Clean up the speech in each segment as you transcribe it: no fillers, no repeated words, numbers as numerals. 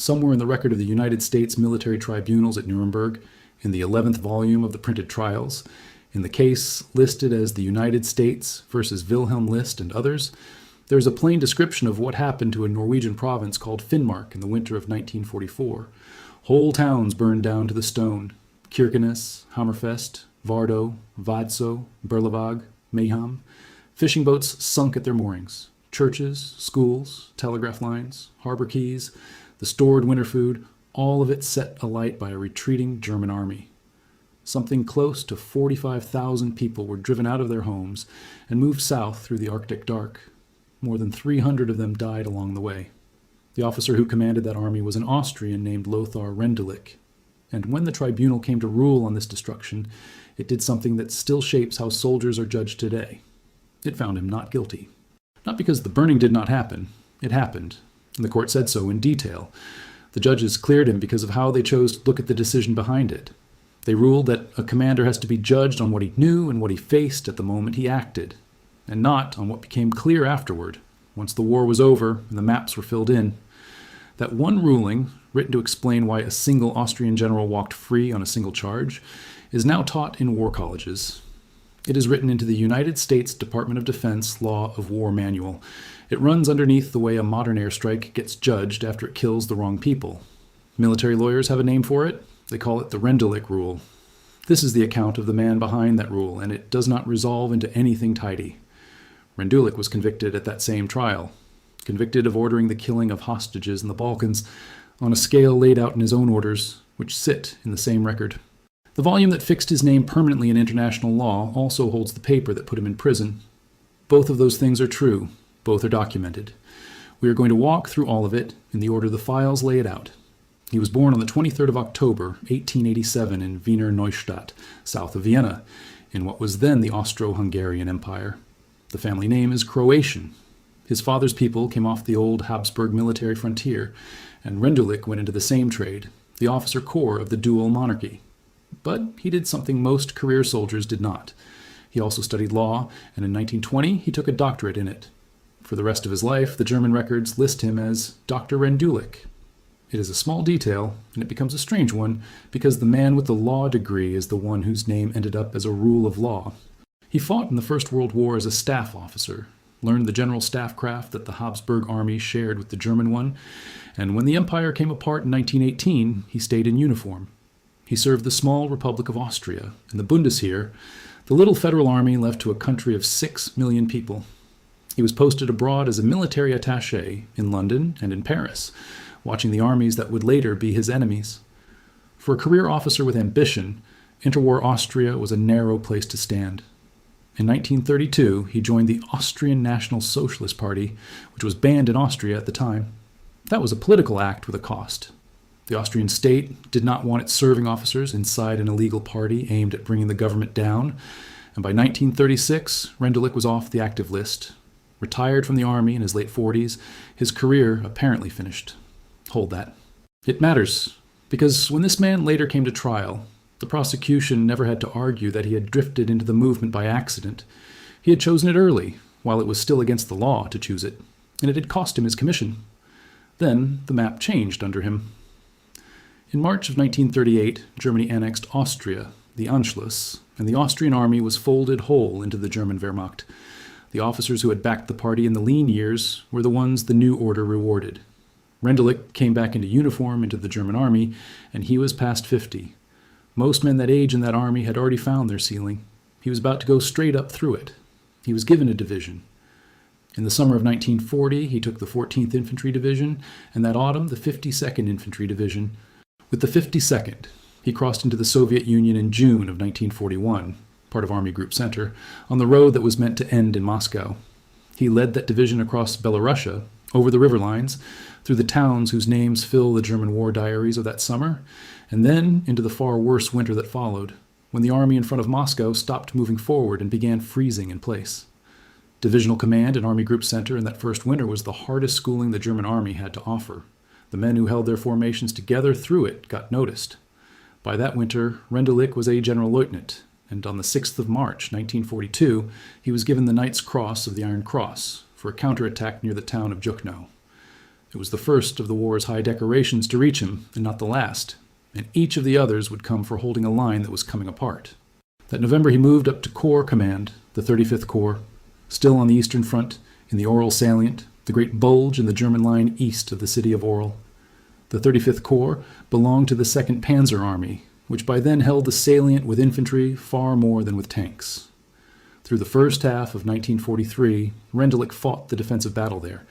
somewhere in the record of the United States military tribunals at Nuremberg, in the 11th volume of the printed trials, in the case listed as the United States versus Wilhelm List and others, there is a plain description of what happened to a Norwegian province called Finnmark in the winter of 1944. Whole towns burned down to the stone. Kirkenes, Hammerfest, Vardo, Vadsø, Berlevåg, Mehamn. Fishing boats sunk at their moorings. Churches, schools, telegraph lines, harbor quays, the stored winter food, all of it set alight by a retreating German army. Something close to 45,000 people were driven out of their homes and moved south through the Arctic dark. More than 300 of them died along the way. The officer who commanded that army was an Austrian named Lothar Rendulic. And when the tribunal came to rule on this destruction, it did something that still shapes how soldiers are judged today. It found him not guilty. Not because the burning did not happen. It happened, and the court said so in detail. The judges cleared him because of how they chose to look at the decision behind it. They ruled that a commander has to be judged on what he knew and what he faced at the moment he acted, and not on what became clear afterward, once the war was over and the maps were filled in. That one ruling, written to explain why a single Austrian general walked free on a single charge, is now taught in war colleges. It is written into the United States Department of Defense Law of War Manual. It runs underneath the way a modern airstrike gets judged after it kills the wrong people. Military lawyers have a name for it. They call it the Rendulic Rule. This is the account of the man behind that rule, and it does not resolve into anything tidy. Rendulic was convicted at that same trial, convicted of ordering the killing of hostages in the Balkans on a scale laid out in his own orders, which sit in the same record. The volume that fixed his name permanently in international law also holds the paper that put him in prison. Both of those things are true. Both are documented. We are going to walk through all of it in the order the files lay it out. He was born on the 23rd of October, 1887 in Wiener Neustadt, south of Vienna, in what was then the Austro-Hungarian Empire. The family name is Croatian. His father's people came off the old Habsburg military frontier, and Rendulic went into the same trade, the officer corps of the dual monarchy. But he did something most career soldiers did not. He also studied law, and in 1920 he took a doctorate in it. For the rest of his life, the German records list him as Dr. Rendulic. It is a small detail, and it becomes a strange one, because the man with the law degree is the one whose name ended up as a rule of law. He fought in the First World War as a staff officer, learned the general staff craft that the Habsburg army shared with the German one, and when the empire came apart in 1918, he stayed in uniform. He served the small Republic of Austria, and the Bundesheer, the little federal army left to a country of 6 million people. He was posted abroad as a military attaché in London and in Paris, watching the armies that would later be his enemies. For a career officer with ambition, interwar Austria was a narrow place to stand. In 1932, he joined the Austrian National Socialist Party, which was banned in Austria at the time. That was a political act with a cost. The Austrian state did not want its serving officers inside an illegal party aimed at bringing the government down, and by 1936, Rendulic was off the active list. Retired from the army in his late 40s, his career apparently finished. Hold that. It matters, because when this man later came to trial, the prosecution never had to argue that he had drifted into the movement by accident. He had chosen it early, while it was still against the law to choose it, and it had cost him his commission. Then the map changed under him. In March of 1938, Germany annexed Austria, the Anschluss, and the Austrian army was folded whole into the German Wehrmacht. The officers who had backed the party in the lean years were the ones the new order rewarded. Rendulic came back into uniform into the German army, and he was past 50. Most men that age in that army had already found their ceiling. He was about to go straight up through it. He was given a division. In the summer of 1940, he took the 14th Infantry Division, and that autumn the 52nd Infantry Division. With the 52nd, he crossed into the Soviet Union in June of 1941, part of Army Group Center, on the road that was meant to end in Moscow. He led that division across Belorussia, over the river lines, through the towns whose names fill the German war diaries of that summer, and then into the far worse winter that followed, when the army in front of Moscow stopped moving forward and began freezing in place. Divisional command and Army Group Center in that first winter was the hardest schooling the German army had to offer. The men who held their formations together through it got noticed. By that winter, Rendulic was a general lieutenant, and on the 6th of March, 1942, he was given the Knight's Cross of the Iron Cross for a counterattack near the town of Juchno. It was the first of the war's high decorations to reach him, and not the last, and each of the others would come for holding a line that was coming apart. That November he moved up to Corps Command, the 35th Corps, still on the Eastern Front, in the Oral Salient, the great bulge in the German line east of the city of Oral. The 35th Corps belonged to the 2nd Panzer Army, which by then held the salient with infantry far more than with tanks. Through the first half of 1943, Rendulic fought the defensive battle there.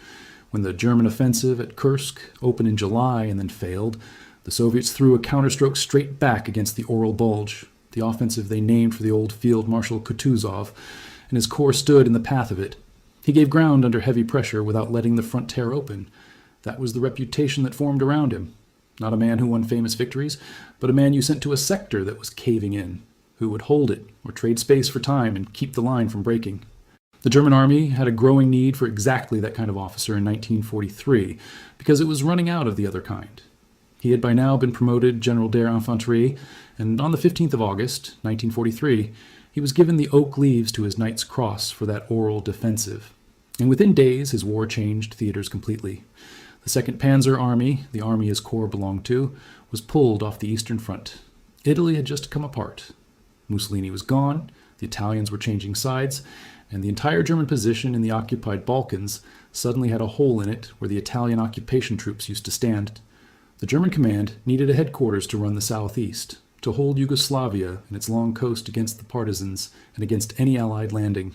When the German offensive at Kursk opened in July and then failed, the Soviets threw a counterstroke straight back against the Oral Bulge, the offensive they named for the old Field Marshal Kutuzov, and his corps stood in the path of it. He gave ground under heavy pressure without letting the front tear open. That was the reputation that formed around him. Not a man who won famous victories, but a man you sent to a sector that was caving in, who would hold it or trade space for time and keep the line from breaking. The German army had a growing need for exactly that kind of officer in 1943, because it was running out of the other kind. He had by now been promoted General der Infanterie, and on the 15th of August, 1943, he was given the oak leaves to his Knight's Cross for that Oral defensive. And within days, his war changed theaters completely. The 2nd Panzer Army, the army his corps belonged to, was pulled off the Eastern Front. Italy had just come apart. Mussolini was gone, the Italians were changing sides, and the entire German position in the occupied Balkans suddenly had a hole in it where the Italian occupation troops used to stand. The German command needed a headquarters to run the southeast, to hold Yugoslavia and its long coast against the partisans and against any Allied landing.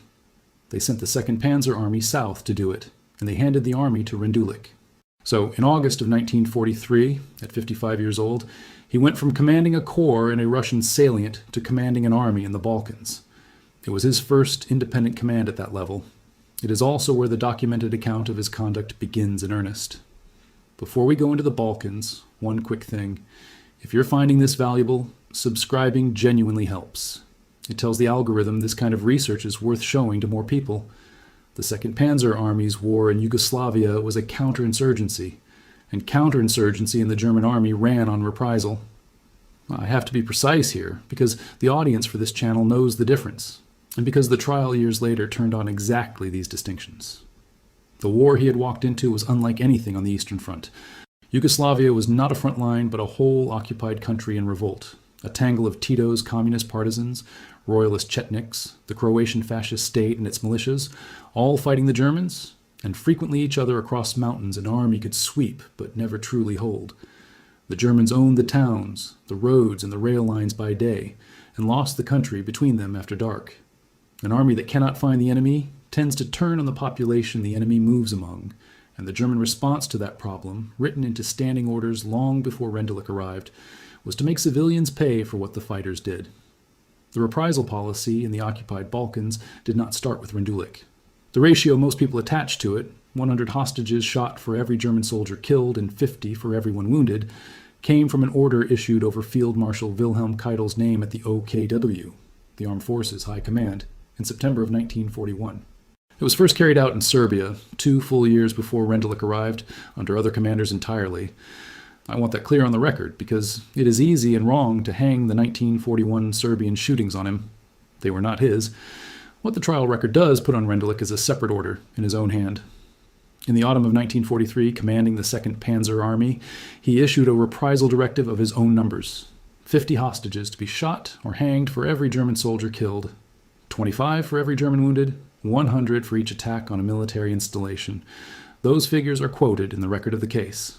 They sent the 2nd Panzer Army south to do it, and they handed the army to Rendulic. So, in August of 1943, at 55 years old, he went from commanding a corps in a Russian salient to commanding an army in the Balkans. It was his first independent command at that level. It is also where the documented account of his conduct begins in earnest. Before we go into the Balkans, one quick thing. If you're finding this valuable, subscribing genuinely helps. It tells the algorithm this kind of research is worth showing to more people. The 2nd Panzer Army's war in Yugoslavia was a counterinsurgency, and counterinsurgency in the German army ran on reprisal. I have to be precise here, because the audience for this channel knows the difference, and because the trial years later turned on exactly these distinctions. The war he had walked into was unlike anything on the Eastern Front. Yugoslavia was not a front line, but a whole occupied country in revolt, a tangle of Tito's communist partisans, royalist Chetniks, the Croatian fascist state and its militias, all fighting the Germans, and frequently each other across mountains an army could sweep but never truly hold. The Germans owned the towns, the roads, and the rail lines by day, and lost the country between them after dark. An army that cannot find the enemy tends to turn on the population the enemy moves among, and the German response to that problem, written into standing orders long before Rendulic arrived, was to make civilians pay for what the fighters did. The reprisal policy in the occupied Balkans did not start with Rendulic. The ratio most people attached to it, 100 hostages shot for every German soldier killed and 50 for everyone wounded, came from an order issued over Field Marshal Wilhelm Keitel's name at the OKW, the Armed Forces High Command, in September of 1941. It was first carried out in Serbia, 2 full years before Rendulic arrived, under other commanders entirely. I want that clear on the record, because it is easy and wrong to hang the 1941 Serbian shootings on him. They were not his. What the trial record does put on Rendulic is a separate order, in his own hand. In the autumn of 1943, commanding the 2nd Panzer Army, he issued a reprisal directive of his own numbers. 50 hostages to be shot or hanged for every German soldier killed, 25 for every German wounded, 100 for each attack on a military installation. Those figures are quoted in the record of the case.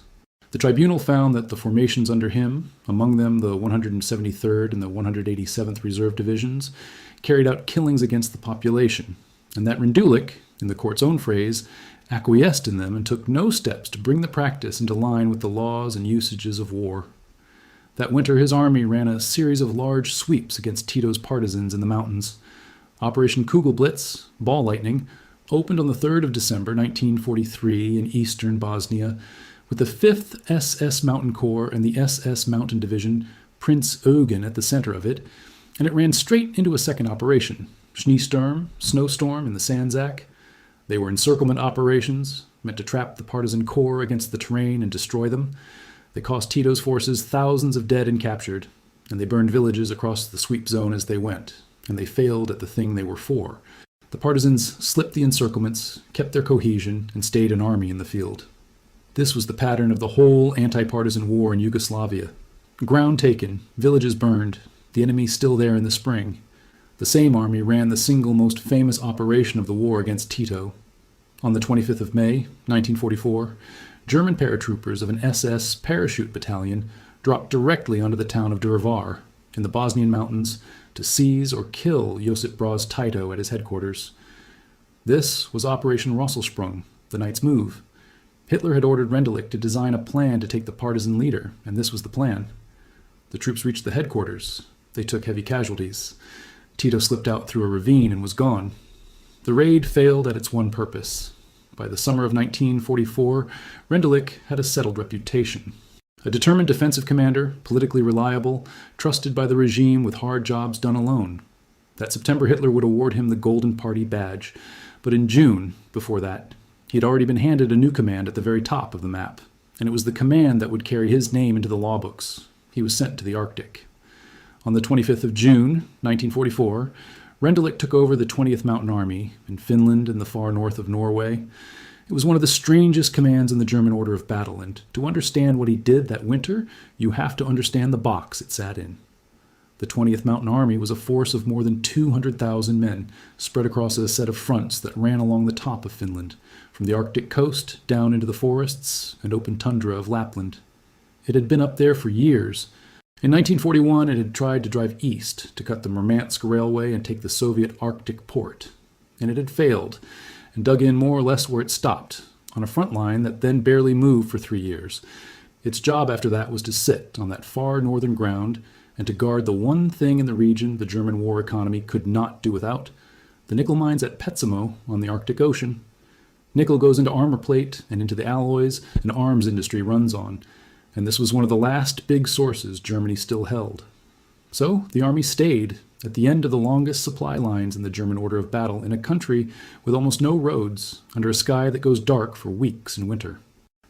The tribunal found that the formations under him, among them the 173rd and the 187th Reserve Divisions, carried out killings against the population, and that Rendulic, in the court's own phrase, acquiesced in them and took no steps to bring the practice into line with the laws and usages of war. That winter his army ran a series of large sweeps against Tito's partisans in the mountains. Operation Kugelblitz, Ball Lightning, opened on the 3rd of December 1943 in eastern Bosnia, with the 5th SS Mountain Corps and the SS Mountain Division, Prince Eugen, at the center of it, and it ran straight into a second operation, Schneesturm, Snowstorm in the Sandsack. They were encirclement operations, meant to trap the partisan corps against the terrain and destroy them. They cost Tito's forces thousands of dead and captured, and they burned villages across the sweep zone as they went, and they failed at the thing they were for. The partisans slipped the encirclements, kept their cohesion, and stayed an army in the field. This was the pattern of the whole anti-partisan war in Yugoslavia. Ground taken, villages burned, the enemy still there in the spring. The same army ran the single most famous operation of the war against Tito. On the 25th of May, 1944, German paratroopers of an SS parachute battalion dropped directly onto the town of Drvar in the Bosnian mountains to seize or kill Josip Broz Tito at his headquarters. This was Operation Rosselsprung, the night's move. Hitler had ordered Rendulic to design a plan to take the partisan leader, and this was the plan. The troops reached the headquarters. They took heavy casualties. Tito slipped out through a ravine and was gone. The raid failed at its one purpose. By the summer of 1944, Rendulic had a settled reputation. A determined defensive commander, politically reliable, trusted by the regime with hard jobs done alone. That September, Hitler would award him the Golden Party badge. But in June, before that, he had already been handed a new command at the very top of the map, and it was the command that would carry his name into the law books. He was sent to the Arctic. On the 25th of June, 1944, Rendulic took over the 20th Mountain Army in Finland and the far north of Norway. It was one of the strangest commands in the German order of battle, and to understand what he did that winter, you have to understand the box it sat in. The 20th Mountain Army was a force of more than 200,000 men, spread across a set of fronts that ran along the top of Finland, from the Arctic coast down into the forests and open tundra of Lapland. It had been up there for years. In 1941, it had tried to drive east to cut the Murmansk Railway and take the Soviet Arctic port. And it had failed, and dug in more or less where it stopped, on a front line that then barely moved for 3 years. Its job after that was to sit on that far northern ground and to guard the one thing in the region the German war economy could not do without, the nickel mines at Petsamo on the Arctic Ocean. Nickel goes into armor plate and into the alloys an arms industry runs on, and this was one of the last big sources Germany still held. So the army stayed at the end of the longest supply lines in the German order of battle in a country with almost no roads, under a sky that goes dark for weeks in winter.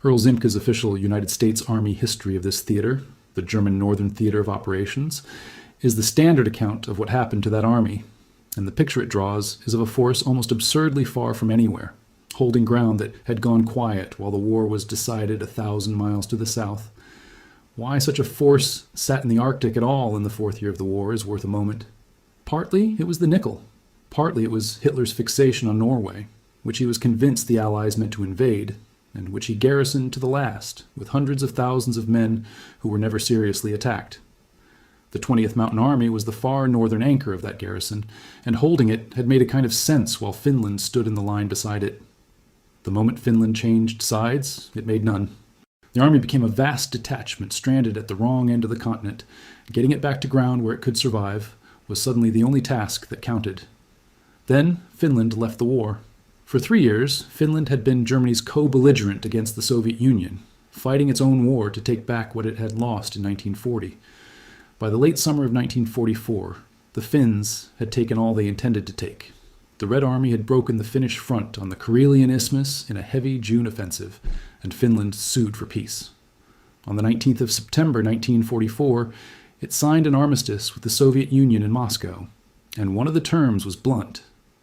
Earl Zimke's official United States Army history of this theater, the German Northern Theater of Operations, is the standard account of what happened to that army, and the picture it draws is of a force almost absurdly far from anywhere, holding ground that had gone quiet while the war was decided 1,000 miles to the south. Why such a force sat in the Arctic at all in the fourth year of the war is worth a moment. Partly it was the nickel. Partly it was Hitler's fixation on Norway, which he was convinced the Allies meant to invade, and which he garrisoned to the last, with hundreds of thousands of men who were never seriously attacked. The 20th Mountain Army was the far northern anchor of that garrison, and holding it had made a kind of sense while Finland stood in the line beside it. The moment Finland changed sides, it made none. The army became a vast detachment stranded at the wrong end of the continent. Getting it back to ground where it could survive was suddenly the only task that counted. Then Finland left the war. For 3 years, Finland had been Germany's co-belligerent against the Soviet Union, fighting its own war to take back what it had lost in 1940. By the late summer of 1944, the Finns had taken all they intended to take. The Red Army had broken the Finnish front on the Karelian Isthmus in a heavy June offensive, and Finland sued for peace. On the 19th of September 1944, it signed an armistice with the Soviet Union in Moscow, and one of the terms was blunt.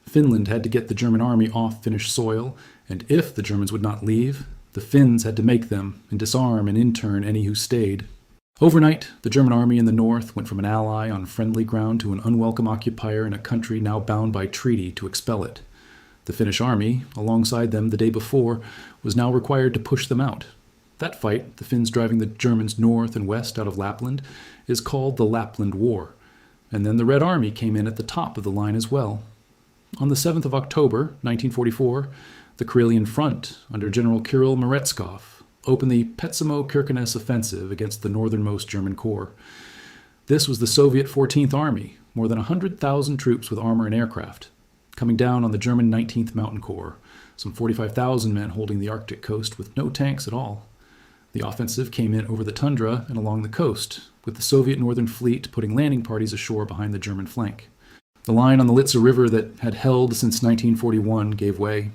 Finland had to get the German army off Finnish soil, and if the Germans would not leave, the Finns had to make them and disarm and intern any who stayed. Overnight, the German army in the north went from an ally on friendly ground to an unwelcome occupier in a country now bound by treaty to expel it. The Finnish army, alongside them the day before, was now required to push them out. That fight, the Finns driving the Germans north and west out of Lapland, is called the Lapland War. And then the Red Army came in at the top of the line as well. On the 7th of October, 1944, the Karelian Front, under General Kirill Meretskov, opened the Petsamo-Kirkenes offensive against the northernmost German corps. This was the Soviet 14th Army, more than 100,000 troops with armor and aircraft, coming down on the German 19th Mountain Corps, some 45,000 men holding the Arctic coast with no tanks at all. The offensive came in over the tundra and along the coast, with the Soviet Northern Fleet putting landing parties ashore behind the German flank. The line on the Litsa River that had held since 1941 gave way.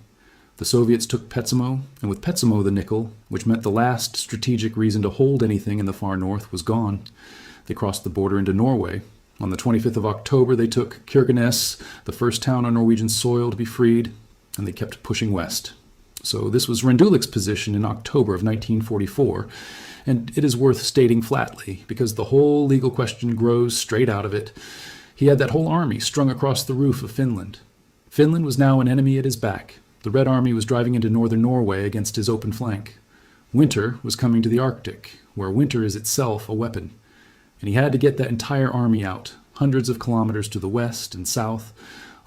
The Soviets took Petsamo, and with Petsamo the nickel, which meant the last strategic reason to hold anything in the far north, was gone. They crossed the border into Norway. On the 25th of October, they took Kirkenes, the first town on Norwegian soil to be freed, and they kept pushing west. So this was Rendulic's position in October of 1944, and it is worth stating flatly, because the whole legal question grows straight out of it. He had that whole army strung across the roof of Finland. Finland was now an enemy at his back. The Red Army was driving into northern Norway against his open flank. Winter was coming to the Arctic, where winter is itself a weapon. And he had to get that entire army out, hundreds of kilometers to the west and south,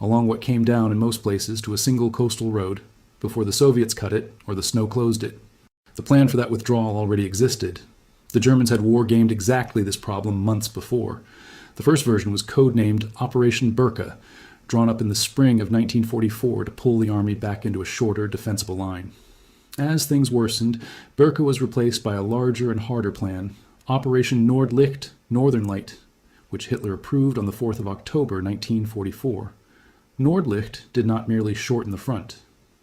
along what came down in most places to a single coastal road, before the Soviets cut it or the snow closed it. The plan for that withdrawal already existed. The Germans had war-gamed exactly this problem months before. The first version was codenamed Operation Berka, drawn up in the spring of 1944 to pull the army back into a shorter, defensible line. As things worsened, Berka was replaced by a larger and harder plan, Operation Nordlicht, Northern Light, which Hitler approved on the 4th of October 1944. Nordlicht did not merely shorten the front.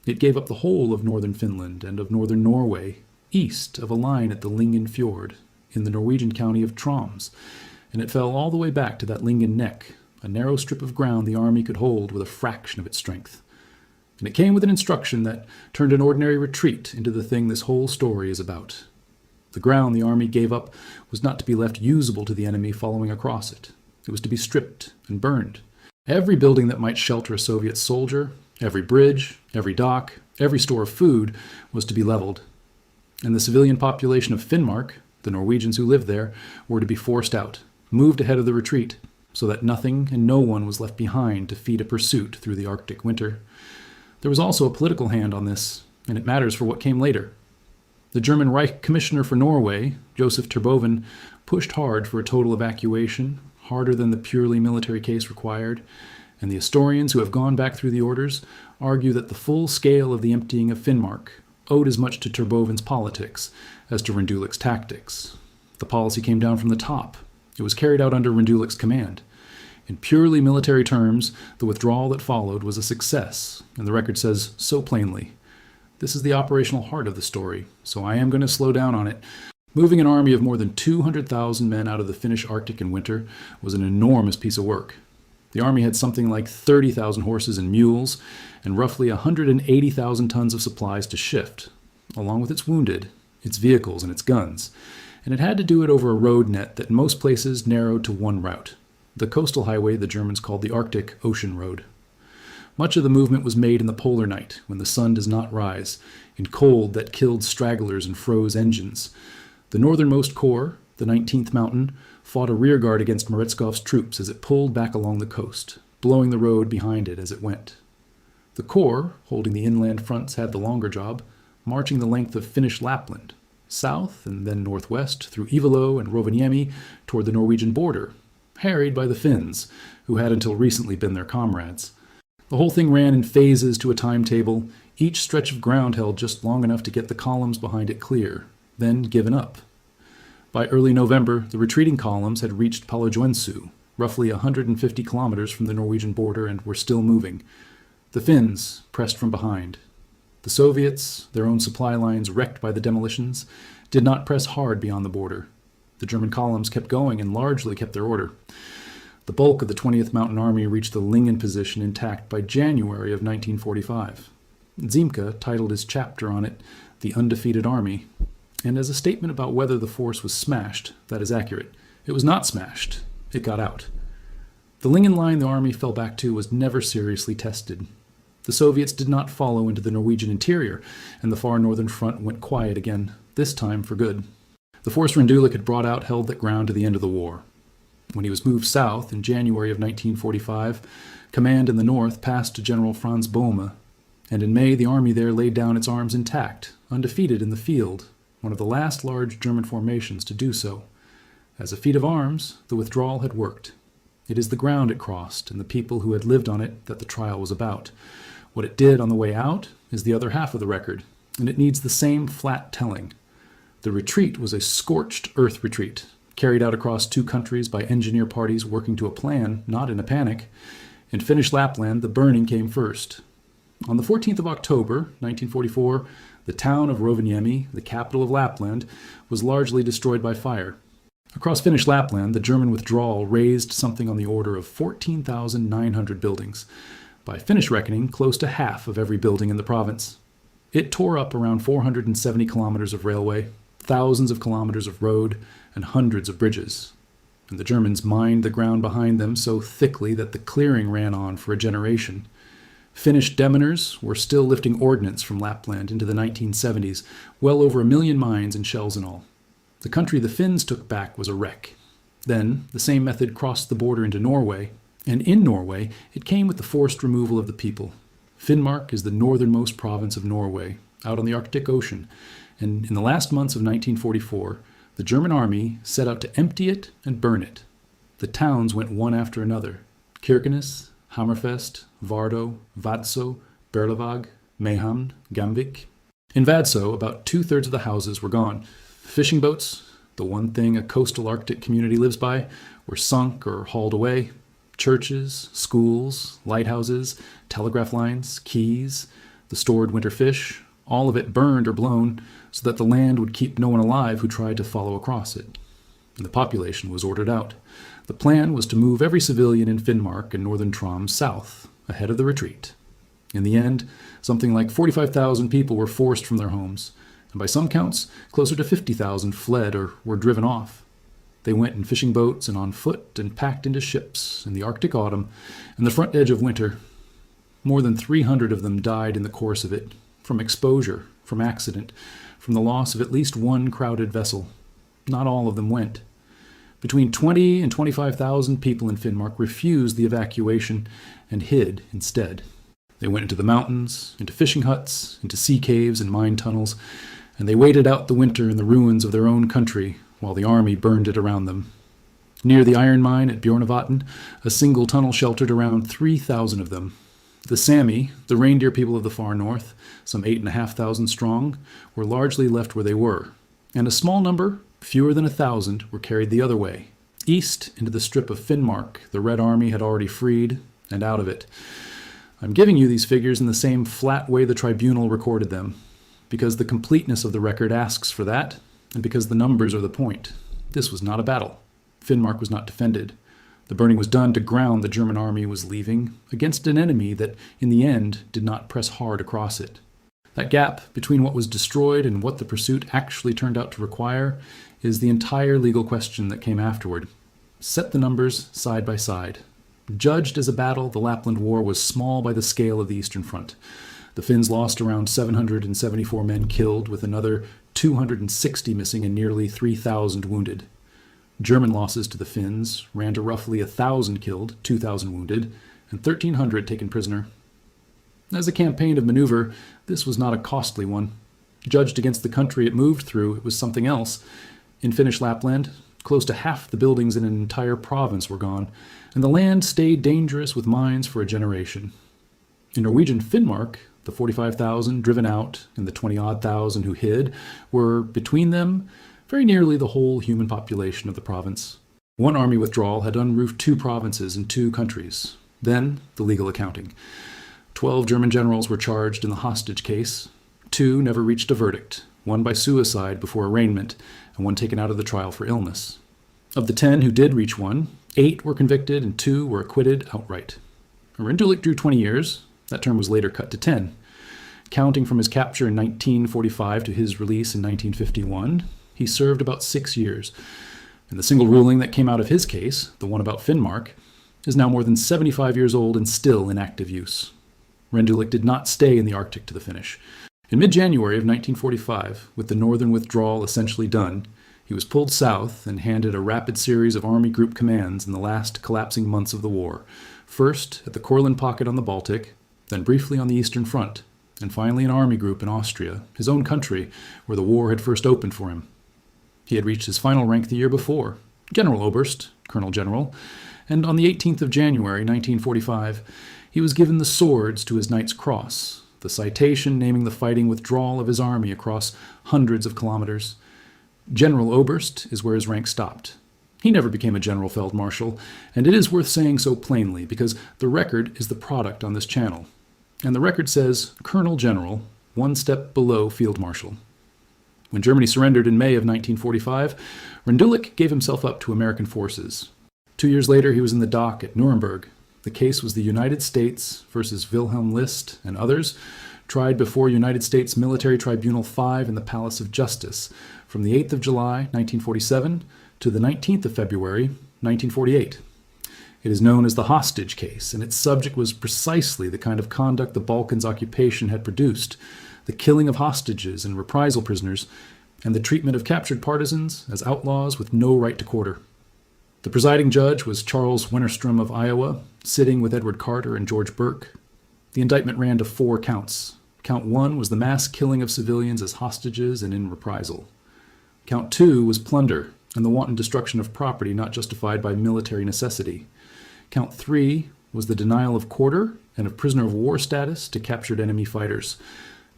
It gave up the whole of northern Finland and of northern Norway, east of a line at the Lingen Fjord, in the Norwegian county of Troms, and it fell all the way back to that Lingen Neck, a narrow strip of ground the army could hold with a fraction of its strength. And it came with an instruction that turned an ordinary retreat into the thing this whole story is about. The ground the army gave up was not to be left usable to the enemy following across it. It was to be stripped and burned. Every building that might shelter a Soviet soldier, every bridge, every dock, every store of food was to be leveled. And the civilian population of Finnmark, the Norwegians who lived there, were to be forced out, moved ahead of the retreat, so that nothing and no one was left behind to feed a pursuit through the Arctic winter. There was also a political hand on this, and it matters for what came later. The German Reich Commissioner for Norway, Joseph Terboven, pushed hard for a total evacuation, harder than the purely military case required, and the historians who have gone back through the orders argue that the full scale of the emptying of Finnmark owed as much to Terboven's politics as to Rendulic's tactics. The policy came down from the top. It was carried out under Rendulic's command. In purely military terms, the withdrawal that followed was a success, and the record says so plainly. This is the operational heart of the story, so I am going to slow down on it. Moving an army of more than 200,000 men out of the Finnish Arctic in winter was an enormous piece of work. The army had something like 30,000 horses and mules, and roughly 180,000 tons of supplies to shift, along with its wounded, its vehicles, and its guns. And it had to do it over a road net that in most places narrowed to one route, the coastal highway the Germans called the Arctic Ocean Road. Much of the movement was made in the polar night, when the sun does not rise, in cold that killed stragglers and froze engines. The northernmost corps, the 19th Mountain, fought a rearguard against Meretskof's troops as it pulled back along the coast, blowing the road behind it as it went. The corps, holding the inland fronts, had the longer job, marching the length of Finnish Lapland, south and then northwest through Ivalo and Rovaniemi toward the Norwegian border, harried by the Finns, who had until recently been their comrades. The whole thing ran in phases to a timetable, each stretch of ground held just long enough to get the columns behind it clear, then given up. By early November, the retreating columns had reached Palojoensu, roughly 150 kilometers from the Norwegian border, and were still moving. The Finns pressed from behind. The Soviets, their own supply lines wrecked by the demolitions, did not press hard beyond the border. The German columns kept going and largely kept their order. The bulk of the 20th Mountain Army reached the Lingen position intact by January of 1945. Ziemke titled his chapter on it, The Undefeated Army, and as a statement about whether the force was smashed, that is accurate. It was not smashed. It got out. The Lingen line the army fell back to was never seriously tested. The Soviets did not follow into the Norwegian interior, and the far northern front went quiet again, this time for good. The force Rendulic had brought out held that ground to the end of the war. When he was moved south in January of 1945, command in the north passed to General Franz Bohme, and in May the army there laid down its arms intact, undefeated in the field, one of the last large German formations to do so. As a feat of arms, the withdrawal had worked. It is the ground it crossed and the people who had lived on it that the trial was about. What it did on the way out is the other half of the record, and it needs the same flat telling. The retreat was a scorched-earth retreat, carried out across two countries by engineer parties working to a plan, not in a panic. In Finnish Lapland, the burning came first. On the 14th of October, 1944, the town of Rovaniemi, the capital of Lapland, was largely destroyed by fire. Across Finnish Lapland, the German withdrawal razed something on the order of 14,900 buildings. By Finnish reckoning, close to half of every building in the province. It tore up around 470 kilometers of railway, thousands of kilometers of road, and hundreds of bridges. And the Germans mined the ground behind them so thickly that the clearing ran on for a generation. Finnish demoners were still lifting ordnance from Lapland into the 1970s, well over 1 million mines and shells and all. The country the Finns took back was a wreck. Then, the same method crossed the border into Norway, and in Norway, it came with the forced removal of the people. Finnmark is the northernmost province of Norway, out on the Arctic Ocean, and in the last months of 1944, the German army set out to empty it and burn it. The towns went one after another: Kirkenes, Hammerfest, Vardo, Vadsø, Berlevåg, Mehamn, Gamvik. In Vadsø, about 2/3 of the houses were gone. Fishing boats, the one thing a coastal Arctic community lives by, were sunk or hauled away. Churches, schools, lighthouses, telegraph lines, quays, the stored winter fish, all of it burned or blown so that the land would keep no one alive who tried to follow across it. And the population was ordered out. The plan was to move every civilian in Finnmark and northern Troms south, ahead of the retreat. In the end, something like 45,000 people were forced from their homes, and by some counts, closer to 50,000 fled or were driven off. They went in fishing boats and on foot and packed into ships in the Arctic autumn and the front edge of winter. More than 300 of them died in the course of it, from exposure, from accident, from the loss of at least one crowded vessel. Not all of them went. Between 20 and 25,000 people in Finnmark refused the evacuation and hid instead. They went into the mountains, into fishing huts, into sea caves and mine tunnels, and they waited out the winter in the ruins of their own country while the army burned it around them. Near the iron mine at Bjornevatn, a single tunnel sheltered around 3,000 of them. The Sami, the reindeer people of the far north, some 8,500 strong, were largely left where they were, and a small number, fewer than 1,000, were carried the other way, east into the strip of Finnmark the Red Army had already freed, and out of it. I'm giving you these figures in the same flat way the tribunal recorded them, because the completeness of the record asks for that, and because the numbers are the point. This was not a battle. Finnmark was not defended. The burning was done to ground the German army was leaving, against an enemy that, in the end, did not press hard across it. That gap between what was destroyed and what the pursuit actually turned out to require is the entire legal question that came afterward. Set the numbers side by side. Judged as a battle, the Lapland War was small by the scale of the Eastern Front. The Finns lost around 774 men killed, with another 260 missing and nearly 3,000 wounded. German losses to the Finns ran to roughly 1,000 killed, 2,000 wounded, and 1,300 taken prisoner. As a campaign of maneuver, this was not a costly one. Judged against the country it moved through, it was something else. In Finnish Lapland, close to half the buildings in an entire province were gone, and the land stayed dangerous with mines for a generation. In Norwegian Finnmark, the 45,000 driven out and the 20-odd thousand who hid were, between them, very nearly the whole human population of the province. One army withdrawal had unroofed 2 provinces and 2 countries. Then, the legal accounting. 12 German generals were charged in the hostage case. 2 never reached a verdict, one by suicide before arraignment, and one taken out of the trial for illness. Of the 10 who did reach one, 8 were convicted and 2 were acquitted outright. Rendulic drew 20 years. That term was later cut to 10. Counting from his capture in 1945 to his release in 1951, he served about 6 years. And the single ruling that came out of his case, the one about Finnmark, is now more than 75 years old and still in active use. Rendulic did not stay in the Arctic to the finish. In mid-January of 1945, with the northern withdrawal essentially done, he was pulled south and handed a rapid series of army group commands in the last collapsing months of the war, first at the Courland Pocket on the Baltic, then briefly on the Eastern Front, and finally an army group in Austria, his own country, where the war had first opened for him. He had reached his final rank the year before, General Oberst, Colonel General, and on the 18th of January, 1945, he was given the swords to his Knight's Cross, the citation naming the fighting withdrawal of his army across hundreds of kilometers. General Oberst is where his rank stopped. He never became a General Feldmarschall, and it is worth saying so plainly because the record is the product on this channel. And the record says Colonel General, one step below Field Marshal. When Germany surrendered in May of 1945, Rendulic gave himself up to American forces. 2 years later, he was in the dock at Nuremberg. The case was the United States versus Wilhelm List and others tried before United States Military Tribunal 5 in the Palace of Justice from the 8th of July, 1947 to the 19th of February, 1948. It is known as the hostage case, and its subject was precisely the kind of conduct the Balkans occupation had produced, the killing of hostages and reprisal prisoners, and the treatment of captured partisans as outlaws with no right to quarter. The presiding judge was Charles Wennerstrom of Iowa, sitting with Edward Carter and George Burke. The indictment ran to 4 counts. Count 1 was the mass killing of civilians as hostages and in reprisal. Count 2 was plunder and the wanton destruction of property not justified by military necessity. Count 3 was the denial of quarter and of prisoner of war status to captured enemy fighters.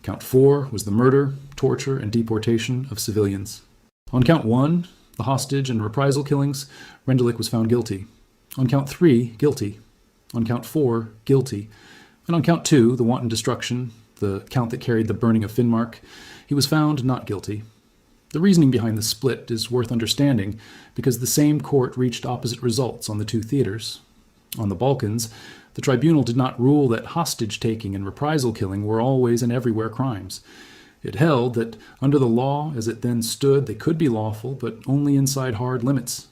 Count 4 was the murder, torture, and deportation of civilians. On Count 1, the hostage and reprisal killings, Rendulic was found guilty. On Count 3, guilty. On Count 4, guilty. And on Count 2, the wanton destruction, the count that carried the burning of Finnmark, he was found not guilty. The reasoning behind the split is worth understanding because the same court reached opposite results on the 2 theaters. On the Balkans, the tribunal did not rule that hostage-taking and reprisal killing were always and everywhere crimes. It held that under the law as it then stood, they could be lawful, but only inside hard limits.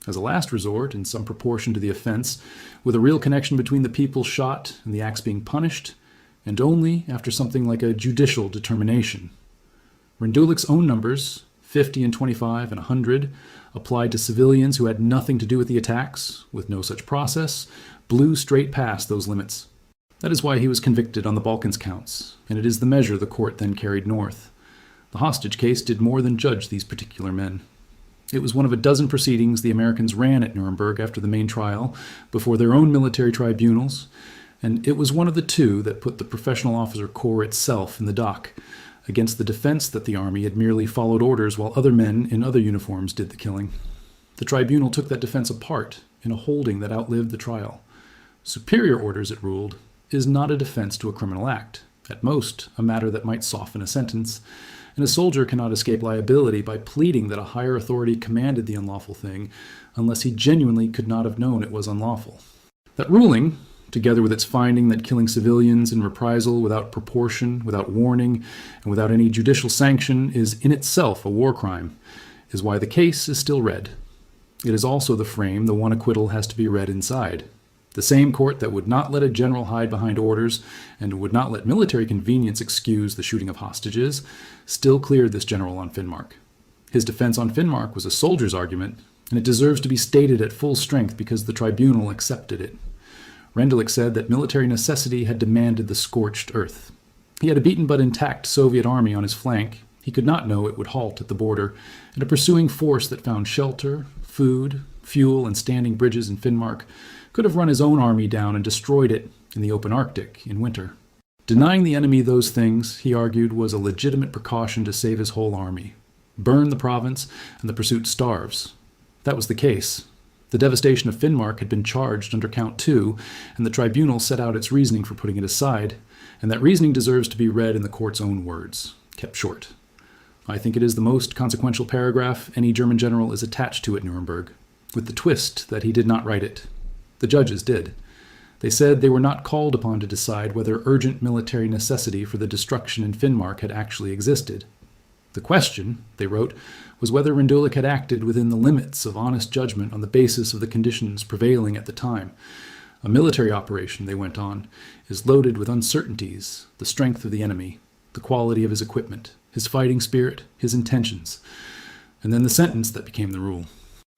As a last resort, in some proportion to the offense, with a real connection between the people shot and the acts being punished, and only after something like a judicial determination. Rendulic's own numbers, 50 and 25 and 100, applied to civilians who had nothing to do with the attacks, with no such process, blew straight past those limits. That is why he was convicted on the Balkans counts, and it is the measure the court then carried north. The hostage case did more than judge these particular men. It was one of a dozen proceedings the Americans ran at Nuremberg after the main trial, before their own military tribunals, and it was one of the 2 that put the professional officer corps itself in the dock, against the defense that the army had merely followed orders while other men in other uniforms did the killing. The tribunal took that defense apart in a holding that outlived the trial. Superior orders, it ruled, is not a defense to a criminal act, at most a matter that might soften a sentence, and a soldier cannot escape liability by pleading that a higher authority commanded the unlawful thing unless he genuinely could not have known it was unlawful. That ruling, together with its finding that killing civilians in reprisal without proportion, without warning, and without any judicial sanction is in itself a war crime, is why the case is still read. It is also the frame the one acquittal has to be read inside. The same court that would not let a general hide behind orders and would not let military convenience excuse the shooting of hostages still cleared this general on Finnmark. His defense on Finnmark was a soldier's argument, and it deserves to be stated at full strength because the tribunal accepted it. Rendulic said that military necessity had demanded the scorched earth. He had a beaten but intact Soviet army on his flank. He could not know it would halt at the border, and a pursuing force that found shelter, food, fuel, and standing bridges in Finnmark could have run his own army down and destroyed it in the open Arctic in winter. Denying the enemy those things, he argued, was a legitimate precaution to save his whole army. Burn the province, and the pursuit starves. That was the case. The devastation of Finnmark had been charged under Count 2, and the tribunal set out its reasoning for putting it aside, and that reasoning deserves to be read in the court's own words, kept short. I think it is the most consequential paragraph any German general is attached to at Nuremberg, with the twist that he did not write it. The judges did. They said they were not called upon to decide whether urgent military necessity for the destruction in Finnmark had actually existed. The question, they wrote, was whether Rendulic had acted within the limits of honest judgment on the basis of the conditions prevailing at the time. A military operation, they went on, is loaded with uncertainties, the strength of the enemy, the quality of his equipment, his fighting spirit, his intentions, and then the sentence that became the rule.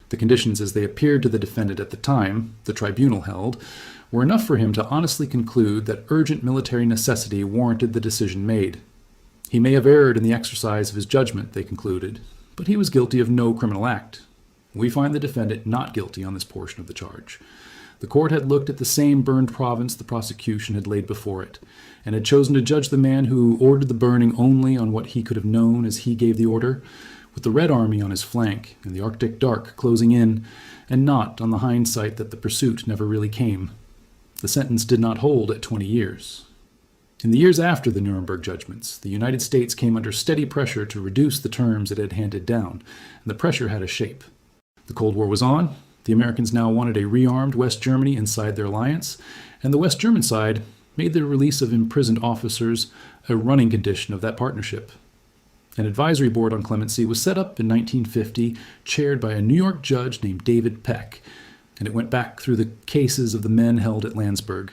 The conditions as they appeared to the defendant at the time, the tribunal held, were enough for him to honestly conclude that urgent military necessity warranted the decision made. He may have erred in the exercise of his judgment, they concluded, but he was guilty of no criminal act. We find the defendant not guilty on this portion of the charge. The court had looked at the same burned province the prosecution had laid before it, and had chosen to judge the man who ordered the burning only on what he could have known as he gave the order, with the Red Army on his flank and the Arctic dark closing in, and not on the hindsight that the pursuit never really came. The sentence did not hold at 20 years. In the years after the Nuremberg judgments, the United States came under steady pressure to reduce the terms it had handed down, and the pressure had a shape. The Cold War was on. The Americans now wanted a rearmed West Germany inside their alliance, and the West German side made the release of imprisoned officers a running condition of that partnership. An advisory board on clemency was set up in 1950, chaired by a New York judge named David Peck, and it went back through the cases of the men held at Landsberg.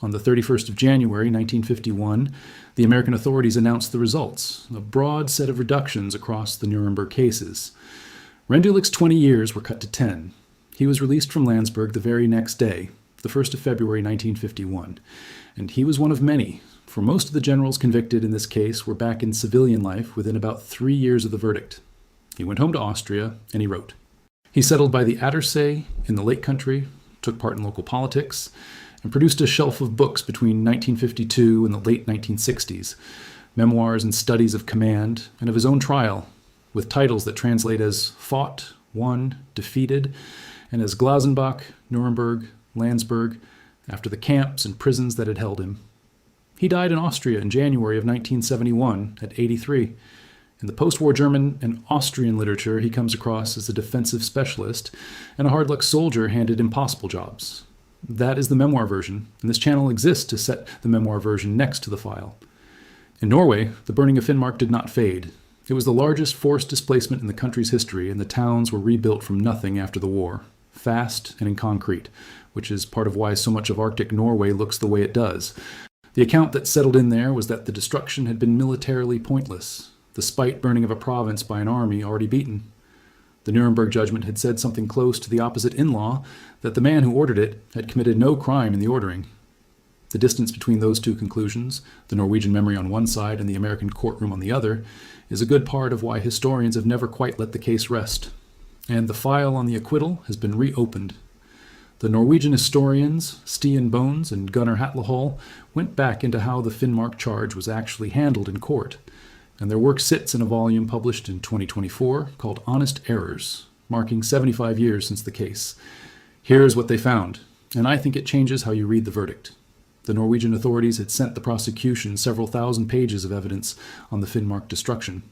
On the 31st of January, 1951, the American authorities announced the results, a broad set of reductions across the Nuremberg cases. Rendulic's 20 years were cut to 10. He was released from Landsberg the very next day, the 1st of February, 1951, and he was one of many, for most of the generals convicted in this case were back in civilian life within about 3 years of the verdict. He went home to Austria, and he wrote. He settled by the Attersee in the Lake Country, took part in local politics, and produced a shelf of books between 1952 and the late 1960s, memoirs and studies of command and of his own trial, with titles that translate as Fought, Won, Defeated, and as Glasenbach, Nuremberg, Landsberg, after the camps and prisons that had held him. He died in Austria in January of 1971 at 83. In the post-war German and Austrian literature, he comes across as a defensive specialist and a hard-luck soldier handed impossible jobs. That is the memoir version, and this channel exists to set the memoir version next to the file. In Norway, the burning of Finnmark did not fade. It was the largest forced displacement in the country's history, and the towns were rebuilt from nothing after the war, fast and in concrete, which is part of why so much of Arctic Norway looks the way it does. The account that settled in there was that the destruction had been militarily pointless, the spite burning of a province by an army already beaten. The Nuremberg judgment had said something close to the opposite in law, that the man who ordered it had committed no crime in the ordering. The distance between those two conclusions, the Norwegian memory on one side and the American courtroom on the other, is a good part of why historians have never quite let the case rest. And the file on the acquittal has been reopened. The Norwegian historians, Stian Bones and Gunnar Hatlehol, went back into how the Finnmark charge was actually handled in court, and their work sits in a volume published in 2024 called Honest Errors, marking 75 years since the case. Here's what they found, and I think it changes how you read the verdict. The Norwegian authorities had sent the prosecution several thousand pages of evidence on the Finnmark destruction.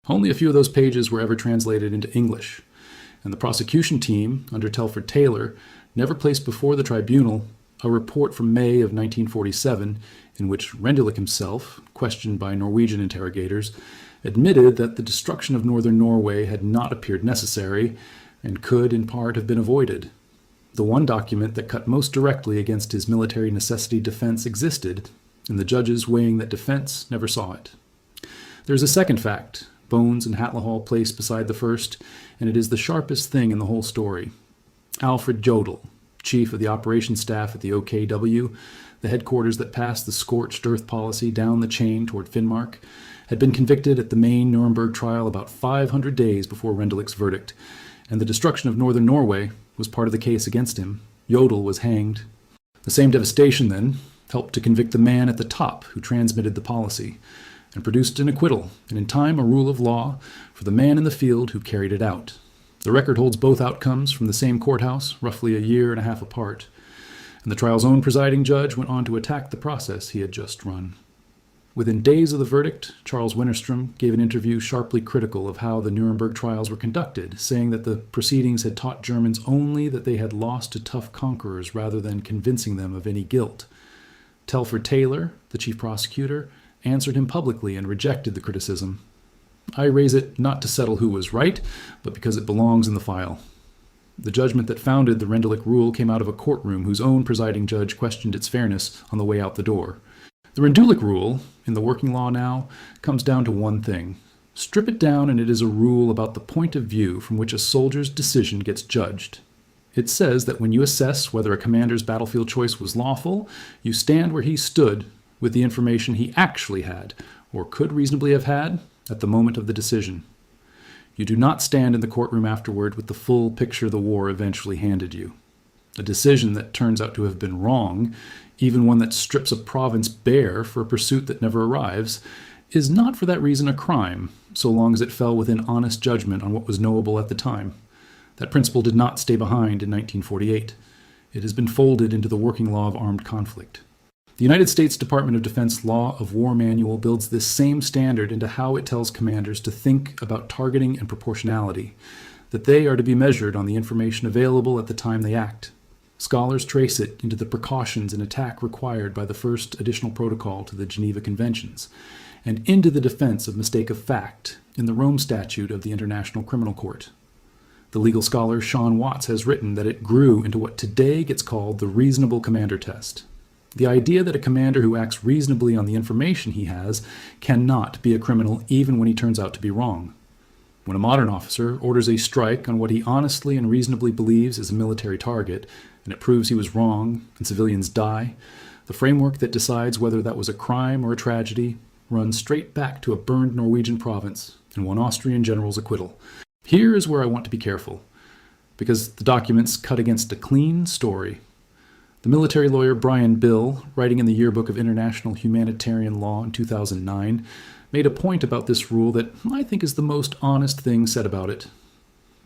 Only a few of those pages were ever translated into English, and the prosecution team, under Telford Taylor, never placed before the tribunal a report from May of 1947 in which Rendulic himself, questioned by Norwegian interrogators, admitted that the destruction of northern Norway had not appeared necessary and could, in part, have been avoided. The one document that cut most directly against his military necessity defense existed, and the judges weighing that defense never saw it. There's a second fact Bones and Hatlehol place beside the first, and it is the sharpest thing in the whole story. Alfred Jodl, chief of the operations staff at the OKW, the headquarters that passed the scorched-earth policy down the chain toward Finnmark, had been convicted at the main Nuremberg trial about 500 days before Rendulic's verdict, and the destruction of northern Norway was part of the case against him. Jodl was hanged. The same devastation, then, helped to convict the man at the top who transmitted the policy, and produced an acquittal, and in time a rule of law, for the man in the field who carried it out. The record holds both outcomes from the same courthouse, roughly a year and a half apart, and the trial's own presiding judge went on to attack the process he had just run. Within days of the verdict, Charles Winterstrom gave an interview sharply critical of how the Nuremberg trials were conducted, saying that the proceedings had taught Germans only that they had lost to tough conquerors rather than convincing them of any guilt. Telford Taylor, the chief prosecutor, answered him publicly and rejected the criticism. I raise it not to settle who was right, but because it belongs in the file. The judgment that founded the Rendulic Rule came out of a courtroom whose own presiding judge questioned its fairness on the way out the door. The Rendulic Rule, in the working law now, comes down to one thing. Strip it down and it is a rule about the point of view from which a soldier's decision gets judged. It says that when you assess whether a commander's battlefield choice was lawful, you stand where he stood with the information he actually had, or could reasonably have had, at the moment of the decision. You do not stand in the courtroom afterward with the full picture the war eventually handed you. A decision that turns out to have been wrong, even one that strips a province bare for a pursuit that never arrives, is not for that reason a crime, so long as it fell within honest judgment on what was knowable at the time. That principle did not stay behind in 1948. It has been folded into the working law of armed conflict. The United States Department of Defense Law of War Manual builds this same standard into how it tells commanders to think about targeting and proportionality, that they are to be measured on the information available at the time they act. Scholars trace it into the precautions and attack required by the first additional protocol to the Geneva Conventions, and into the defense of mistake of fact in the Rome Statute of the International Criminal Court. The legal scholar Sean Watts has written that it grew into what today gets called the reasonable commander test. The idea that a commander who acts reasonably on the information he has cannot be a criminal even when he turns out to be wrong. When a modern officer orders a strike on what he honestly and reasonably believes is a military target, and it proves he was wrong and civilians die, the framework that decides whether that was a crime or a tragedy runs straight back to a burned Norwegian province and one Austrian general's acquittal. Here is where I want to be careful, because the documents cut against a clean story. The military lawyer Brian Bill, writing in the Yearbook of International Humanitarian Law in 2009, made a point about this rule that I think is the most honest thing said about it.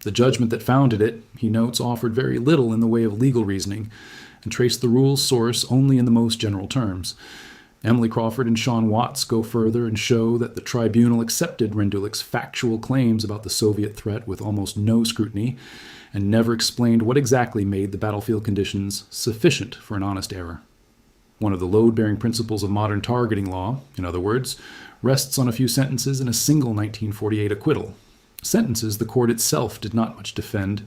The judgment that founded it, he notes, offered very little in the way of legal reasoning and traced the rule's source only in the most general terms. Emily Crawford and Sean Watts go further and show that the tribunal accepted Rendulic's factual claims about the Soviet threat with almost no scrutiny and never explained what exactly made the battlefield conditions sufficient for an honest error. One of the load-bearing principles of modern targeting law, in other words, rests on a few sentences in a single 1948 acquittal. Sentences the court itself did not much defend,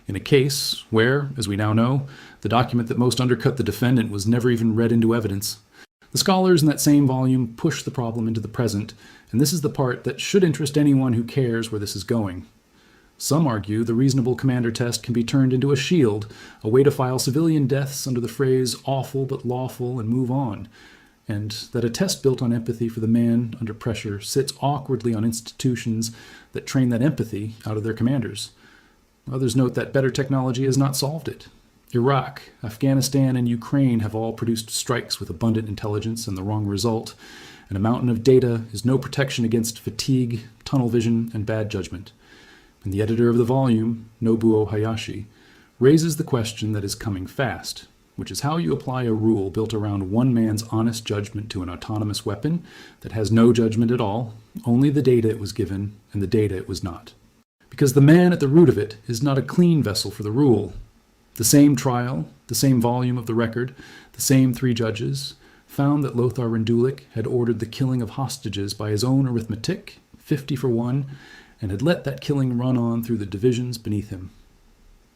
in a case where, as we now know, the document that most undercut the defendant was never even read into evidence. The scholars in that same volume push the problem into the present, and this is the part that should interest anyone who cares where this is going. Some argue the reasonable commander test can be turned into a shield, a way to file civilian deaths under the phrase awful but lawful and move on, and that a test built on empathy for the man under pressure sits awkwardly on institutions that train that empathy out of their commanders. Others note that better technology has not solved it. Iraq, Afghanistan, and Ukraine have all produced strikes with abundant intelligence and the wrong result, and a mountain of data is no protection against fatigue, tunnel vision, and bad judgment. And the editor of the volume, Nobuo Hayashi, raises the question that is coming fast, which is how you apply a rule built around one man's honest judgment to an autonomous weapon that has no judgment at all, only the data it was given and the data it was not. Because the man at the root of it is not a clean vessel for the rule. The same trial, the same volume of the record, the same 3 judges, found that Lothar Rendulic had ordered the killing of hostages by his own arithmetic, 50 for 1, and had let that killing run on through the divisions beneath him.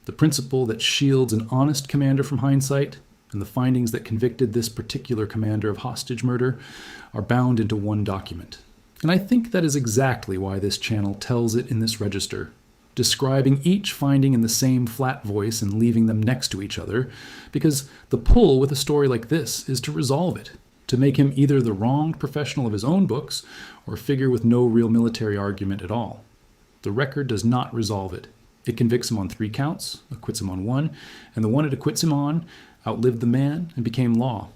The principle that shields an honest commander from hindsight and the findings that convicted this particular commander of hostage murder are bound into one document. And I think that is exactly why this channel tells it in this register, describing each finding in the same flat voice and leaving them next to each other, because the pull with a story like this is to resolve it, to make him either the wronged professional of his own books or a figure with no real military argument at all. The record does not resolve it. It convicts him on 3 counts, acquits him on 1, and the one it acquits him on outlived the man and became law.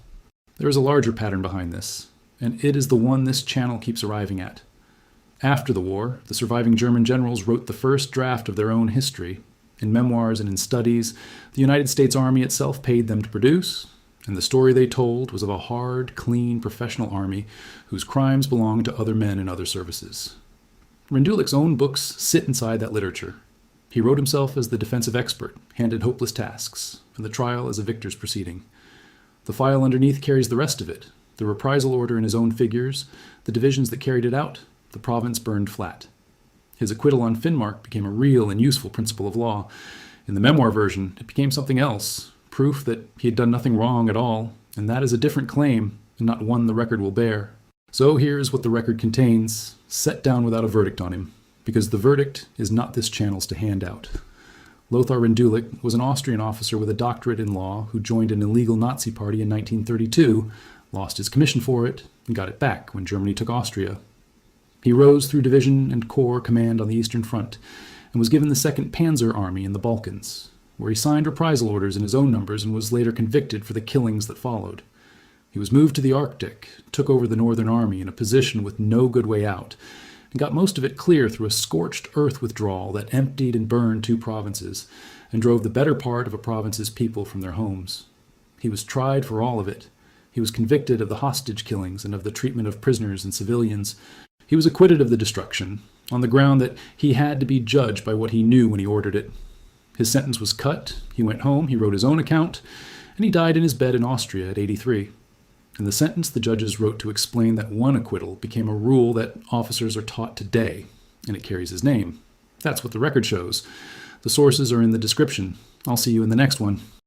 There is a larger pattern behind this, and it is the one this channel keeps arriving at. After the war, the surviving German generals wrote the first draft of their own history. In memoirs and in studies, the United States Army itself paid them to produce, and the story they told was of a hard, clean, professional army whose crimes belonged to other men in other services. Rendulic's own books sit inside that literature. He wrote himself as the defensive expert, handed hopeless tasks, and the trial as a victor's proceeding. The file underneath carries the rest of it, the reprisal order in his own figures, the divisions that carried it out, the province burned flat. His acquittal on Finnmark became a real and useful principle of law. In the memoir version, it became something else, proof that he had done nothing wrong at all, and that is a different claim, and not one the record will bear. So here is what the record contains, set down without a verdict on him, because the verdict is not this channel's to hand out. Lothar Rendulic was an Austrian officer with a doctorate in law who joined an illegal Nazi party in 1932, lost his commission for it, and got it back when Germany took Austria. He rose through division and corps command on the Eastern Front, and was given the 2nd Panzer Army in the Balkans, where he signed reprisal orders in his own numbers and was later convicted for the killings that followed. He was moved to the Arctic, took over the Northern Army in a position with no good way out, and got most of it clear through a scorched-earth withdrawal that emptied and burned 2 provinces, and drove the better part of a province's people from their homes. He was tried for all of it. He was convicted of the hostage killings and of the treatment of prisoners and civilians. He was acquitted of the destruction, on the ground that he had to be judged by what he knew when he ordered it. His sentence was cut, he went home, he wrote his own account, and he died in his bed in Austria at 83. In the sentence, the judges wrote to explain that one acquittal became a rule that officers are taught today, and it carries his name. That's what the record shows. The sources are in the description. I'll see you in the next one.